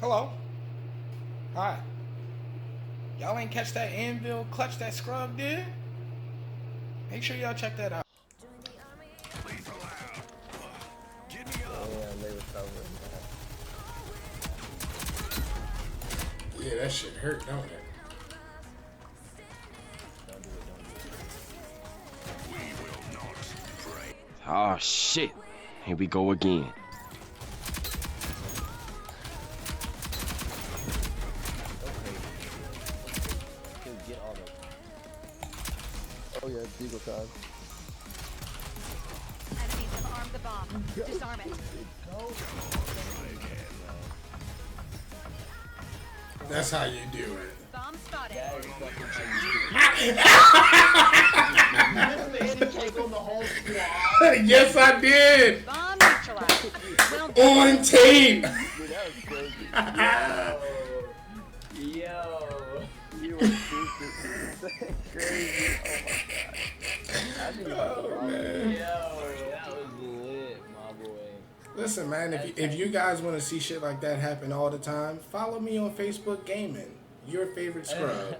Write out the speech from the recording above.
Hello. Hi. Y'all ain't catch that Anvil clutch that scrub did? Make sure y'all check that out. Yeah, they were covering that. Yeah, that shit hurt, don't it? Don't do it, don't do it. Oh shit. Here we go again. Dude, get all those. Oh yeah, it's Eagle time. Enemies have armed the bomb. Disarm it. That's how you do it. Bomb spotted. That is fucking take on the whole squad. Yes, I did. Bomb neutralized. Well done. On tape. Dude, that was crazy. Yo. You were stupid. Crazy. Oh my god. Oh, man. Yo, that was lit, my boy. Listen, man, if you guys want to see shit like that happen all the time, follow me on Facebook Gaming, your favorite scrub.